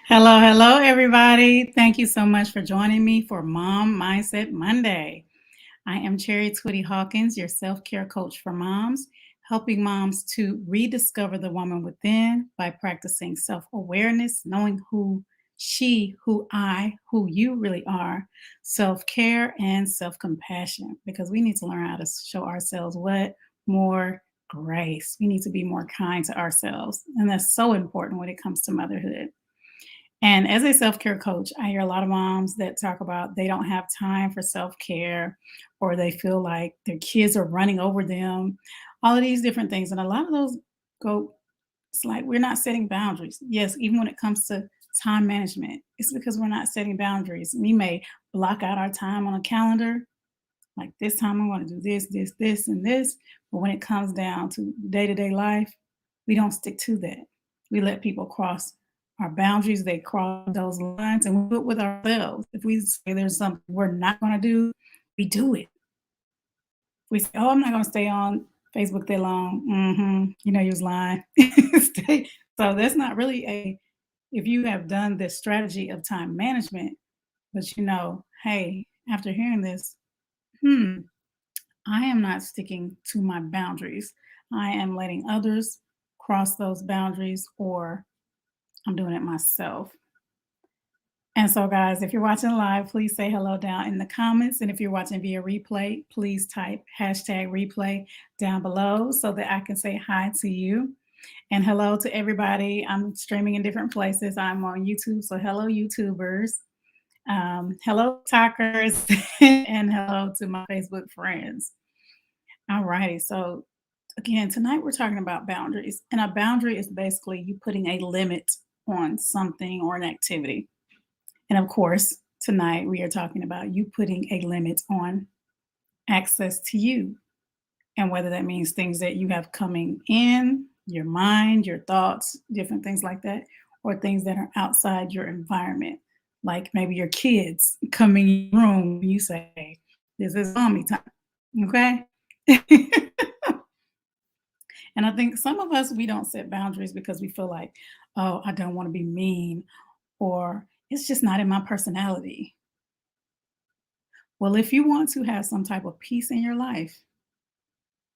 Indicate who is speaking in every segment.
Speaker 1: Hello, hello, everybody. Thank you so much for joining me for Mom Mindset Monday. I am Cherry Twitty-Hawkins, your self-care coach for moms, helping moms to rediscover the woman within by practicing self-awareness, knowing who you really are, self-care, and self-compassion, because we need to learn how to show ourselves what? More grace. We need to be more kind to ourselves. And that's so important when it comes to motherhood. And as a self care coach, I hear a lot of moms that talk about they don't have time for self care or they feel like their kids are running over them, all of these different things. And a lot of those go, it's like we're not setting boundaries. Yes, even when it comes to time management, it's because we're not setting boundaries. We may block out our time on a calendar, like this time I'm going to do this, and this. But when it comes down to day to day life, we don't stick to that. We let people cross our boundaries, they cross those lines, and we do it with ourselves. If we say there's something we're not going to do, we do it. If we say, oh, I'm not going to stay on Facebook that long, you know, you was lying. So that's not really if you have done this strategy of time management, but you know, hey, after hearing this, hmm, I am not sticking to my boundaries. I am letting others cross those boundaries, or I'm doing it myself. And so, guys, if you're watching live, please say hello down in the comments. And if you're watching via replay, please type hashtag replay down below so that I can say hi to you. And hello to everybody. I'm streaming in different places. I'm on YouTube. So, hello, YouTubers. Hello, talkers. And hello to my Facebook friends. All righty. So, again, tonight we're talking about boundaries. And a boundary is basically you putting a limit on something or an activity. And of course, tonight we are talking about you putting a limit on access to you. And whether that means things that you have coming in, your mind, your thoughts, different things like that, or things that are outside your environment, like maybe your kids coming in your room, you say, this is mommy time. Okay. And I think some of us, we don't set boundaries because we feel like, oh, I don't want to be mean, or it's just not in my personality. Well, if you want to have some type of peace in your life,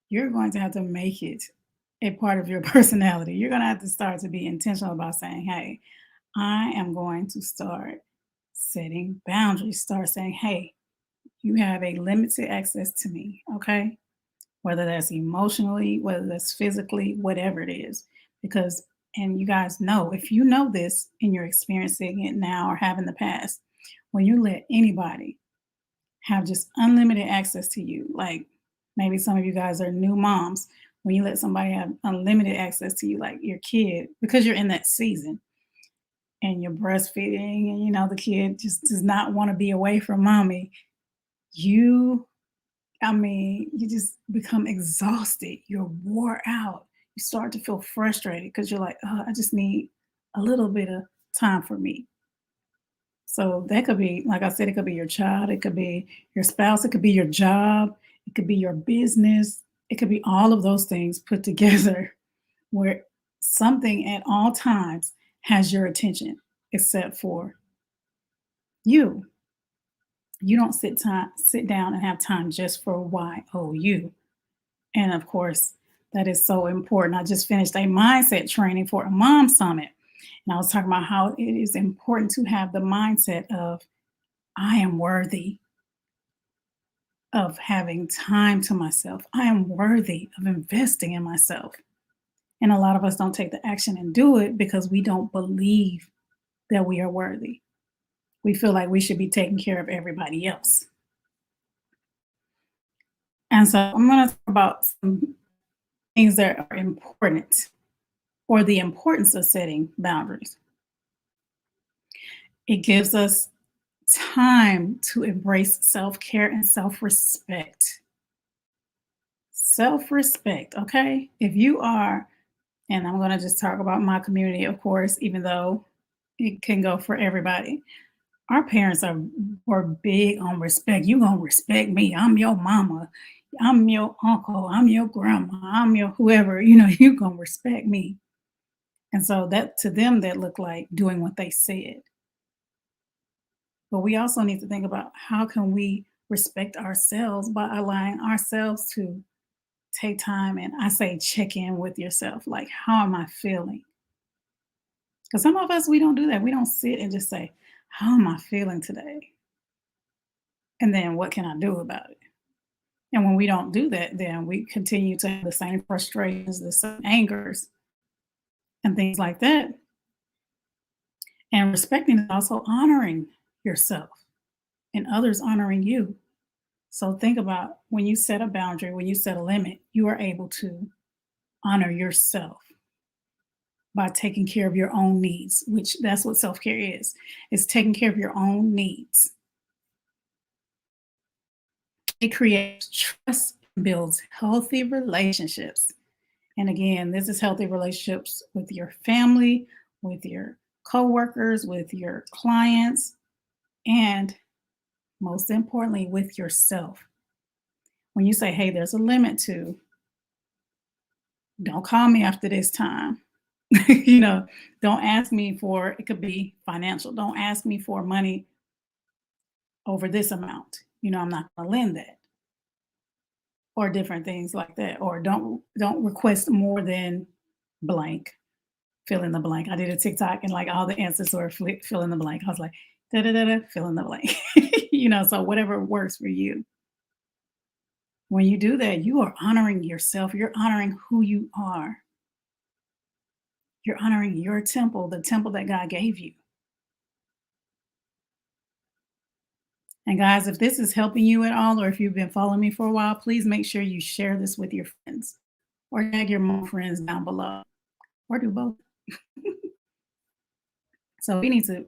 Speaker 1: you're going to have to make it a part of your personality. You're going to have to start to be intentional about saying, hey, I am going to start setting boundaries. Start saying, hey, you have a limited access to me. Okay. Whether that's emotionally, whether that's physically, whatever it is. Because, and you guys know, if you know this and you're experiencing it now or have in the past, when you let anybody have just unlimited access to you, like maybe some of you guys are new moms, when you let somebody have unlimited access to you, like your kid, because you're in that season and you're breastfeeding and you know the kid just does not want to be away from mommy, you you just become exhausted. You're wore out. You start to feel frustrated because you're like, oh, I just need a little bit of time for me. So that could be, like I said, it could be your child, it could be your spouse, it could be your job, it could be your business, it could be all of those things put together where something at all times has your attention, except for you. You don't sit down and have time just for you. And of course, that is so important. I just finished a mindset training for a mom summit. And I was talking about how it is important to have the mindset of, I am worthy of having time to myself. I am worthy of investing in myself. And a lot of us don't take the action and do it because we don't believe that we are worthy. We feel like we should be taking care of everybody else. And so I'm going to talk about some things that are important, or the importance of setting boundaries. It gives us time to embrace self care and self respect. Self respect, okay? If you are, and I'm going to just talk about my community, of course, even though it can go for everybody. Our parents were big on respect. You gonna respect me. I'm your mama. I'm your uncle. I'm your grandma. I'm your whoever. You know, you gonna respect me. And so that to them, that looked like doing what they said. But we also need to think about how can we respect ourselves by allowing ourselves to take time and I say check in with yourself. Like, how am I feeling? Because some of us, we don't do that. We don't sit and just say, how am I feeling today? And then what can I do about it? And when we don't do that, then we continue to have the same frustrations, the same angers, and things like that. And respecting is also honoring yourself and others honoring you. So think about when you set a boundary, when you set a limit, you are able to honor yourself by taking care of your own needs, which that's what self-care is taking care of your own needs. It creates trust and builds healthy relationships. And again, this is healthy relationships with your family, with your coworkers, with your clients, and most importantly, with yourself. When you say, hey, there's a limit to, don't call me after this time. you know, don't ask me for, it could be financial. Don't ask me for money over this amount. I'm not going to lend that or different things like that. Or don't request more than blank, fill in the blank. I did a TikTok and like all the answers were fill in the blank. I was like, da da da da, fill in the blank. So whatever works for you. When you do that, you are honoring yourself. You're honoring who you are. You're honoring your temple, the temple that God gave you. And guys, if this is helping you at all, or if you've been following me for a while, please make sure you share this with your friends or tag your more friends down below or do both. So we need to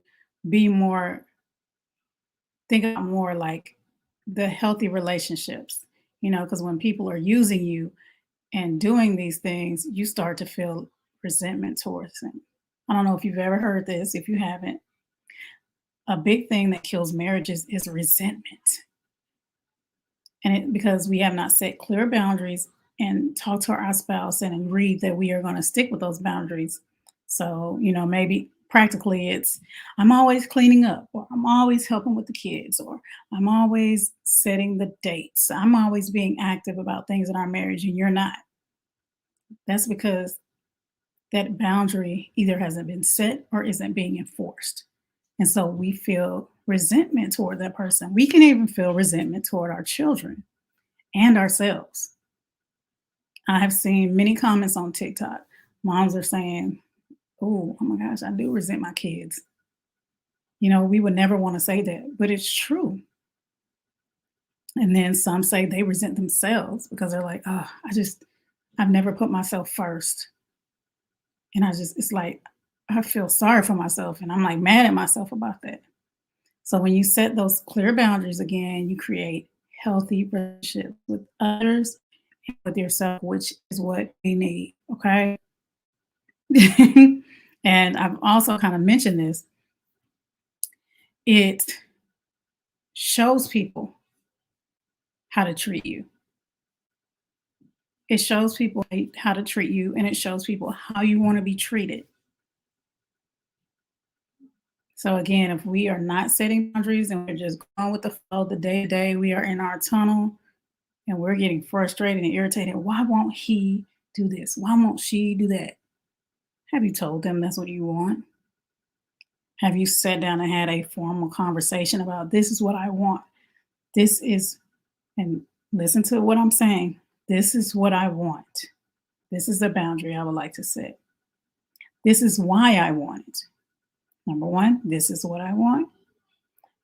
Speaker 1: be more, think about more like the healthy relationships, because when people are using you and doing these things, you start to feel resentment towards them. I don't know if you've ever heard this. If you haven't, a big thing that kills marriages is resentment. And because we have not set clear boundaries and talked to our spouse and agreed that we are going to stick with those boundaries. So, maybe practically it's, I'm always cleaning up, or I'm always helping with the kids, or I'm always setting the dates. I'm always being active about things in our marriage and you're not. That's because that boundary either hasn't been set or isn't being enforced. And so we feel resentment toward that person. We can even feel resentment toward our children and ourselves. I have seen many comments on TikTok. Moms are saying, oh my gosh, I do resent my kids. We would never want to say that, but it's true. And then some say they resent themselves because they're like, oh, I've never put myself first. And it's like, I feel sorry for myself and I'm like mad at myself about that. So when you set those clear boundaries again, you create healthy relationships with others and with yourself, which is what we need. Okay. And I've also kind of mentioned this. It shows people how to treat you. It shows people how to treat you, and it shows people how you want to be treated. So again, if we are not setting boundaries and we're just going with the flow, the day to day, we are in our tunnel and we're getting frustrated and irritated. Why won't he do this? Why won't she do that? Have you told them that's what you want? Have you sat down and had a formal conversation about this is what I want? This is, and listen to what I'm saying. This is what I want. This is the boundary I would like to set. This is why I want it. Number one, this is what I want.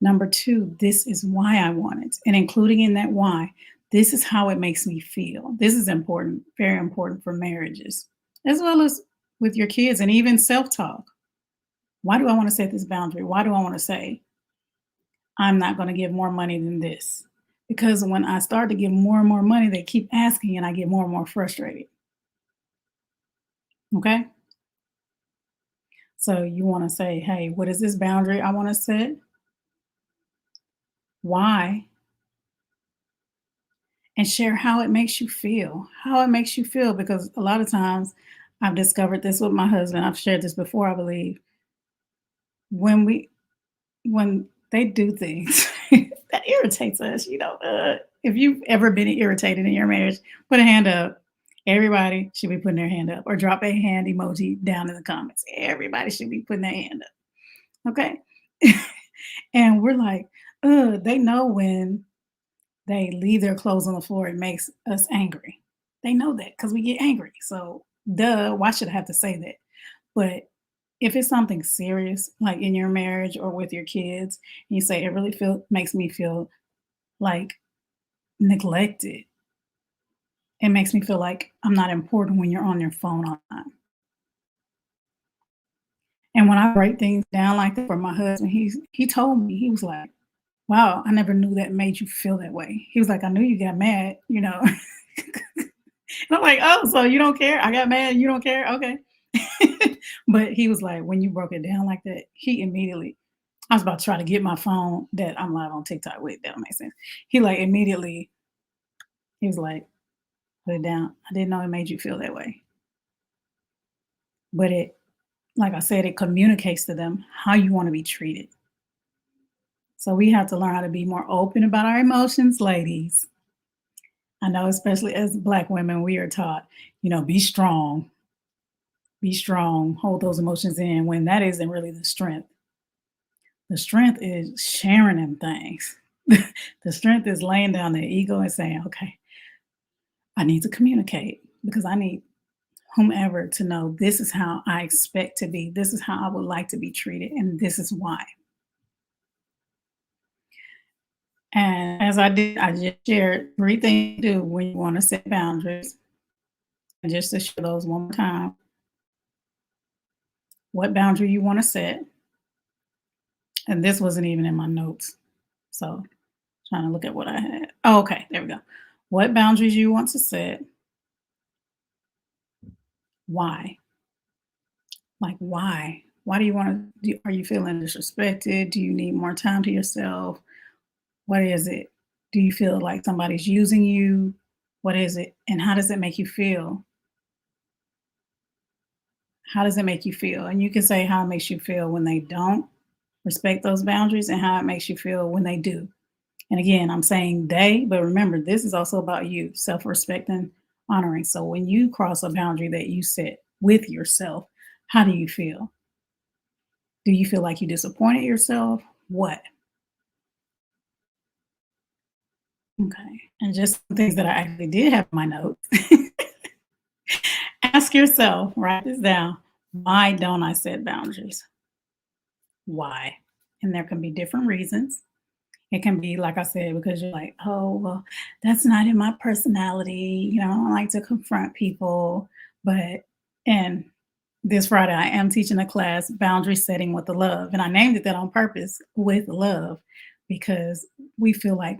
Speaker 1: Number two, this is why I want it. And including in that why, this is how it makes me feel. This is important, very important for marriages, as well as with your kids and even self-talk. Why do I want to set this boundary? Why do I want to say, I'm not going to give more money than this? Because when I start to give more and more money, they keep asking and I get more and more frustrated. Okay? So you want to say, hey, what is this boundary I want to set? Why? And share how it makes you feel, because a lot of times I've discovered this with my husband. I've shared this before, I believe. When we when they do things that irritates us, if you've ever been irritated in your marriage, put a hand up. Everybody should be putting their hand up or drop a hand emoji down in the comments. Everybody should be putting their hand up. Okay. And we're like, they know when they leave their clothes on the floor, it makes us angry. They know that because we get angry. So, duh, why should I have to say that? But if it's something serious, like in your marriage or with your kids, and you say it really makes me feel like neglected. It makes me feel like I'm not important when you're on your phone all the time. And when I break things down like that for my husband, he told me, he was like, "Wow, I never knew that made you feel that way." He was like, "I knew you got mad, you know." And I'm like, "Oh, so you don't care? I got mad, you don't care? Okay." But he was like, when you broke it down like that, he immediately I was about to try to get my phone that I'm live on TikTok with, that don't make sense. He like immediately, he was like, "Put it down. I didn't know it made you feel that way." But it like I said, it communicates to them how you wanna be treated. So we have to learn how to be more open about our emotions, ladies. I know especially as Black women, we are taught, be strong, hold those emotions in when that isn't really the strength. The strength is sharing them things. The strength is laying down the ego and saying, "Okay, I need to communicate because I need whomever to know this is how I expect to be. This is how I would like to be treated, and this is why." And as I just shared 3 things to do when you wanna set boundaries. And just to share those one more time, what boundary you wanna set, and this wasn't even in my notes, so trying to look at what I had. Oh, okay, there we go. What boundaries you want to set, why? Like, why? Why do you wanna do are you feeling disrespected? Do you need more time to yourself? What is it? Do you feel like somebody's using you? What is it? And how does it make you feel? How does it make you feel? And you can say how it makes you feel when they don't respect those boundaries and how it makes you feel when they do. And again, I'm saying they, but remember, this is also about you, self respect and honoring. So when you cross a boundary that you set with yourself, how do you feel? Do you feel like you disappointed yourself? What? Okay. And just some things that I actually did have in my notes. Ask yourself, write this down. Why don't I set boundaries? Why? And there can be different reasons. It can be, like I said, because you're like, "Oh, well, that's not in my personality, I don't like to confront people." But and this Friday, I am teaching a class, Boundary Setting with the Love, and I named it that on purpose, with love, because we feel like,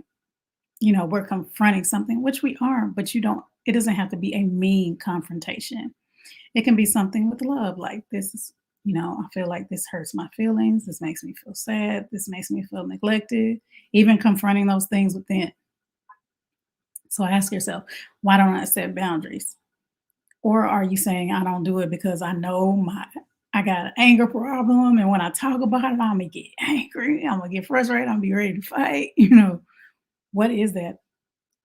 Speaker 1: we're confronting something, which we are, but it doesn't have to be a mean confrontation. It can be something with love, like, "This is I feel like this hurts my feelings. This makes me feel sad. This makes me feel neglected." Even confronting those things within. So ask yourself, why don't I set boundaries? Or are you saying I don't do it because I got an anger problem, and when I talk about it, I'm gonna get angry, I'm gonna get frustrated, I'm gonna be ready to fight. What is that?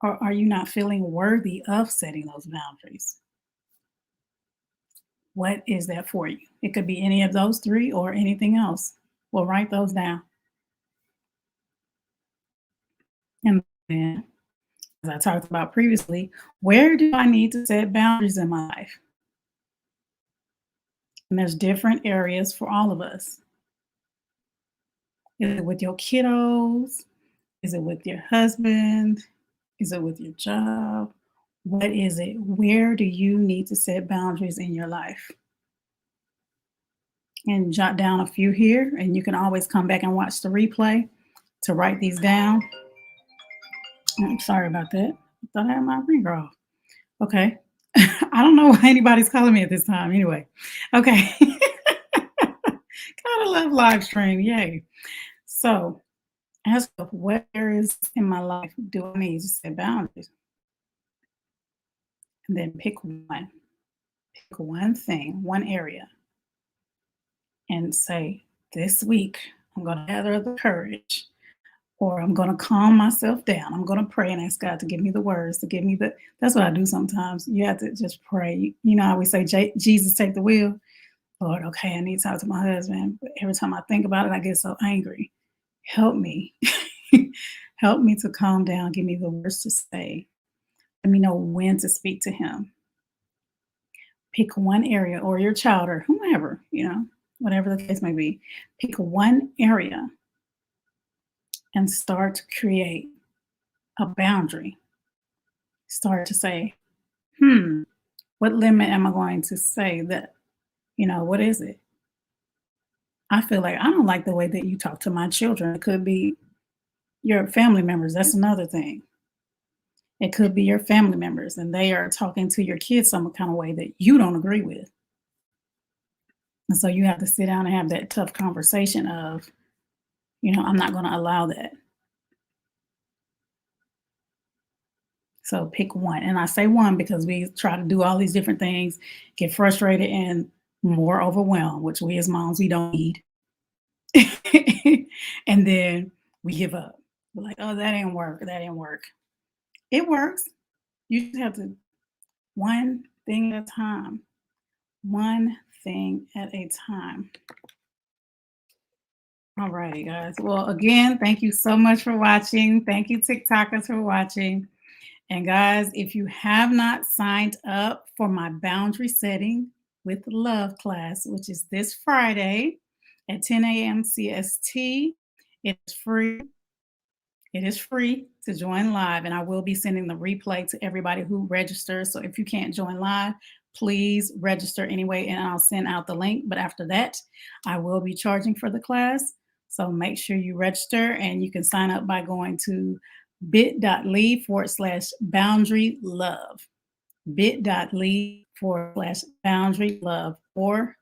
Speaker 1: Or are you not feeling worthy of setting those boundaries? What is that for you? It could be any of those 3 or anything else. Well, write those down. And then, as I talked about previously, where do I need to set boundaries in my life? And there's different areas for all of us. Is it with your kiddos? Is it with your husband? Is it with your job? What is it? Where do you need to set boundaries in your life? And jot down a few here, and you can always come back and watch the replay to write these down. I'm sorry about that. I thought I had my ringer off. Okay. I don't know why anybody's calling me at this time. Anyway, okay. Gotta love live stream. Yay. So ask yourself, what areas in my life do I need to set boundaries? And then pick one. Pick one thing, one area, and say, this week, I'm going to gather the courage, or I'm going to calm myself down. I'm going to pray and ask God to give me the words, to give me that's what I do sometimes. You have to just pray. You know, I always say, Jesus, take the wheel. Lord, okay, I need to talk to my husband. But every time I think about it, I get so angry. Help me. Help me to calm down. Give me the words to say. Let me know when to speak to him. Pick one area, or your child, or whomever, whatever the case may be. Pick one area and start to create a boundary. Start to say, what limit am I going to say that, what is it? I feel like I don't like the way that you talk to my children. It could be your family members. That's another thing. It could be your family members and they are talking to your kids some kind of way that you don't agree with. And so you have to sit down and have that tough conversation of, I'm not going to allow that. So pick one. And I say one because we try to do all these different things, get frustrated and more overwhelmed, which we as moms, we don't need. And then we give up. We're like, oh, that didn't work. That didn't work. It works. You just have to, one thing at a time. One thing at a time. All righty, guys. Well, again, thank you so much for watching. Thank you, TikTokers, for watching. And guys, if you have not signed up for my boundary setting with love class, which is this Friday at 10 a.m. CST, it's free. It is free to join live, and I will be sending the replay to everybody who registers. So if you can't join live, please register anyway, and I'll send out the link. But after that, I will be charging for the class. So make sure you register, and you can sign up by going to bit.ly/boundary love. bit.ly/boundary love. Or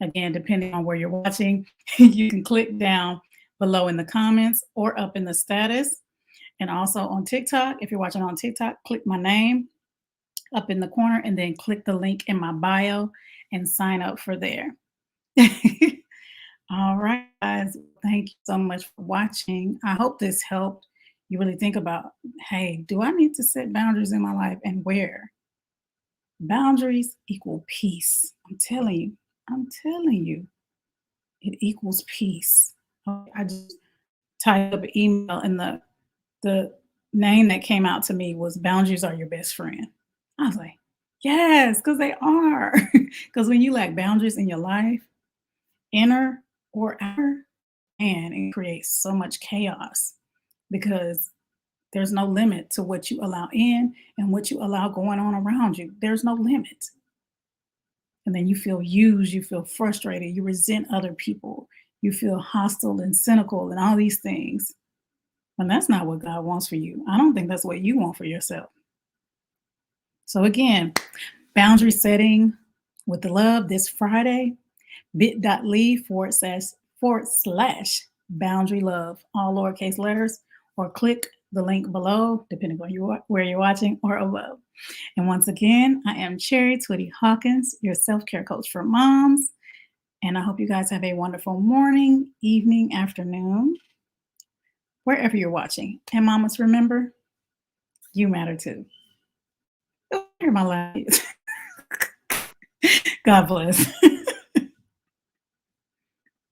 Speaker 1: again, depending on where you're watching, you can click down below in the comments or up in the status. And also on TikTok, if you're watching on TikTok, click my name up in the corner and then click the link in my bio and sign up for there. All right, guys. Thank you so much for watching. I hope this helped you really think about, hey, do I need to set boundaries in my life, and where? Boundaries equal peace. I'm telling you, it equals peace. I just typed up an email, and the name that came out to me was boundaries are your best friend. I was like, yes, because they are. Because when you lack boundaries in your life, inner or outer, and it creates so much chaos because there's no limit to what you allow in and what you allow going on around you. There's no limit. And then you feel used, you feel frustrated, you resent other people, you feel hostile and cynical and all these things. And that's not what God wants for you. I don't think that's what you want for yourself. So again, boundary setting with the love this Friday, bit.ly/boundary love, all lowercase letters, or click the link below, depending on where you're watching, or above. And once again, I am Cherry Twitty-Hawkins, your self-care coach for moms. And I hope you guys have a wonderful morning, evening, afternoon, wherever you're watching. And mamas, remember, you matter too. Hear my life. God bless.